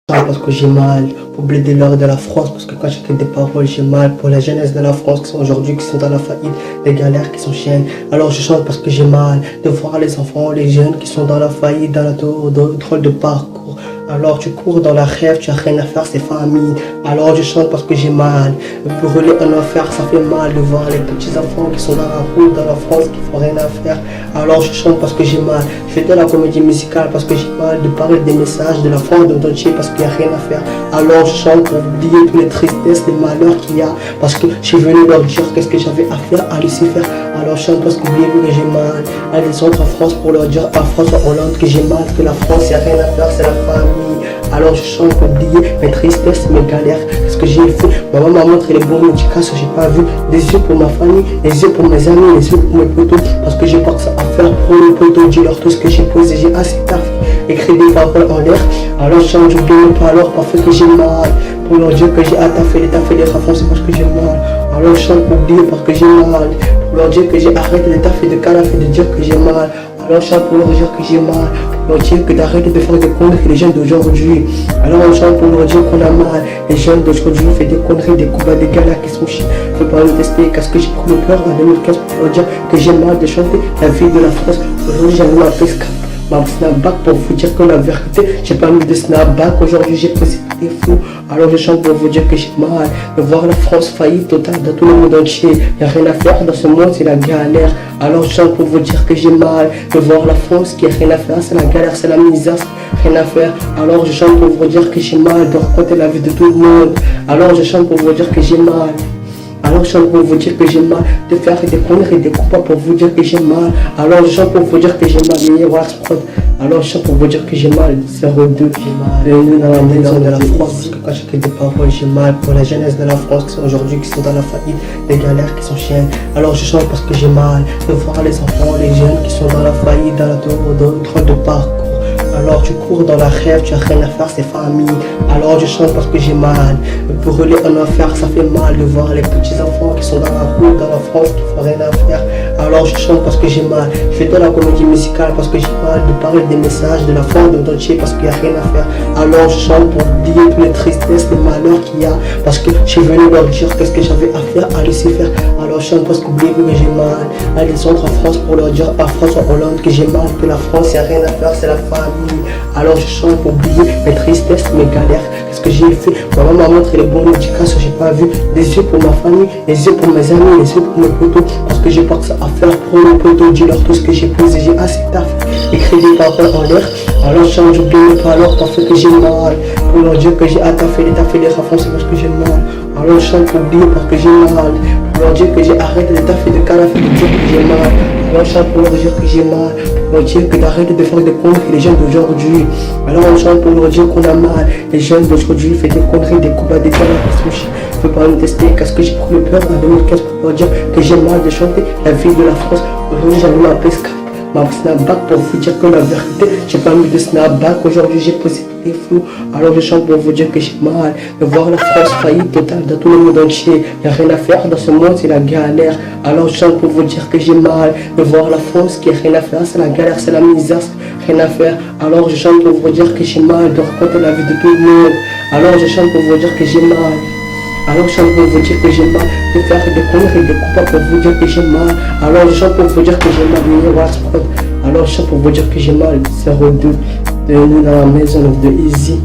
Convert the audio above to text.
Parce que j'ai mal pour blaider l'or de la France, parce que quand j'écris des paroles j'ai mal pour la jeunesse de la France qui sont aujourd'hui, qui sont dans la faillite, les galères qui s'enchaînent. Alors je chante parce que j'ai mal de voir les enfants, les jeunes qui sont dans la faillite, dans la drôle de parcours. Alors tu cours dans la rêve, tu as rien à faire, c'est famille. Alors je chante parce que j'ai mal. Brûler un enfer, ça fait mal de voir les petits enfants qui sont dans la route, dans la France, qui font rien à faire. Alors je chante parce que j'ai mal. Je fais de la comédie musicale parce que j'ai mal de parler des messages de la France de entier parce qu'il n'y a rien à faire. Alors je chante pour oublier toutes les tristesses, les malheurs qu'il y a. Parce que je suis venu leur dire qu'est-ce que j'avais à faire, à laisser faire. Alors je chante parce qu'oubliez-vous que j'ai mal. À les autres en France pour leur dire à François Hollande que j'ai mal, que la France, il n'y a rien à faire, c'est la famille. Alors je chante pour oublier mes tristesses, mes galères, ce que j'ai fait. Maman m'a montré les bons médicaments, j'ai pas vu. Des yeux pour ma famille, des yeux pour mes amis, les yeux pour mes potos. Parce que j'ai pas que ça à faire pour les potos. Dis-leur tout ce que j'ai posé, j'ai assez tard écrit des paroles en l'air. Alors je chante, j'oublie mes paroles, parfois que j'ai mal. Pour leur dire que j'ai taffé les rafons, c'est parce que j'ai mal. Alors je chante pour oublier parce que j'ai mal. Pour leur dire que j'ai arrêté de taffer, de calaffer, de dire que j'ai mal. Alors je chante pour leur dire que j'ai mal. Pour leur dire que d'arrêter de faire des conneries les jeunes d'aujourd'hui. Alors on chante pour leur dire qu'on a mal. Les jeunes d'aujourd'hui font des conneries, des combats, des galères qui sont chiés. Je peux pas me tester, qu'est-ce que j'ai pris le cœur en 2015 pour leur dire que j'ai mal de chanter la vie de la France. Aujourd'hui j'ai ma pesca. Ma snapback pour vous dire que la vérité, j'ai pas mis de snapback, aujourd'hui j'ai posé des fous. Alors je chante pour vous dire que j'ai mal de voir la France faillite totale dans tout le monde entier. Y'a rien à faire dans ce monde, c'est la galère. Alors je chante pour vous dire que j'ai mal de voir la France qui a rien à faire, c'est la galère, c'est la misère, rien à faire. Alors je chante pour vous dire que j'ai mal de raconter la vie de tout le monde. Alors je chante pour vous dire que j'ai mal. Alors je chante pour vous dire que j'ai mal de faire des conneries et des coups pour vous dire que j'ai mal. Alors je chante pour vous dire que j'ai mal. Alors je chante pour vous dire que j'ai mal. 02, j'ai mal. Bienvenue dans la maison de la France. Parce que quand j'écris des paroles, j'ai mal pour la jeunesse de la France qui sont aujourd'hui, qui sont dans la faillite, les galères qui s'enchaînent. Alors je chante parce que j'ai mal de voir les enfants, les jeunes qui sont dans la faillite, dans la drôle de parcours. Alors tu cours dans la rêve, tu as rien à faire, c'est famille. Alors je chante parce que j'ai mal. Brûler un enfer, ça fait mal de voir les petits enfants qui sont dans la route, dans la France, qui font rien à faire. Alors je chante parce que j'ai mal. Je fais de la comédie musicale parce que j'ai mal de parler des messages de la France de entier parce qu'il n'y a rien à faire. Alors je chante pour oublier toutes les tristesses, les malheurs qu'il y a. Parce que je suis venu leur dire qu'est-ce que j'avais à faire, à laisser faire. Alors je chante parce qu'oubliez-vous que j'ai mal. À les autres en France pour leur dire à François Hollande que j'ai mal, que la France, il n'y a rien à faire, c'est la famille. Alors je chante pour oublier mes tristesses, mes galères, ce que j'ai fait. Maman m'a montré les bons médicaments, j'ai pas vu. Des yeux pour ma famille, des yeux pour mes amis, les yeux pour mes potos. Parce que j'ai pas que ça à faire pour les potos. Dis-leur tout ce que j'ai posé, j'ai assez tard écrit des paroles en l'air. Alors je chante, j'oublie mes paroles parce que j'ai mal. Pour leur dire que j'ai taffé les rafons, c'est parce que j'ai mal. Alors je chante pour oublier parce que j'ai mal. Pour leur dire que j'ai arrêté de taffer, de calaffer, de dire que j'ai mal. Alors je chante pour leur dire que j'ai mal. Pour leur dire que d'arrêter de faire des conneries les jeunes d'aujourd'hui. Alors on chante pour leur dire qu'on a mal. Les jeunes d'aujourd'hui font des conneries, des combats, des galères qui sont chiés. Je peux pas me tester, qu'est-ce que j'ai pris le cœur en 2015 pour leur dire que j'ai mal de chanter la vie de la France. Aujourd'hui j'avais ma pesca. Ma snapback pour vous dire que la vérité, j'ai pas mis de snapback, aujourd'hui j'ai posé des flous. Alors je chante pour vous dire que j'ai mal de voir la France faillite totale dans tout le monde entier. Y'a rien à faire dans ce monde, c'est la galère. Alors je chante pour vous dire que j'ai mal de voir la France qui a rien à faire, c'est la galère, c'est la misère, rien à faire. Alors je chante pour vous dire que j'ai mal de raconter la vie de tout le monde. Alors je chante pour vous dire que j'ai mal. Alors je chante pour vous dire que j'ai mal de faire des conneries, des coups pour vous dire que j'ai mal. Alors je chante pour vous dire que j'ai mal. Alors je chante pour vous dire que j'ai mal. 02, bienvenue dans la maison de Easy.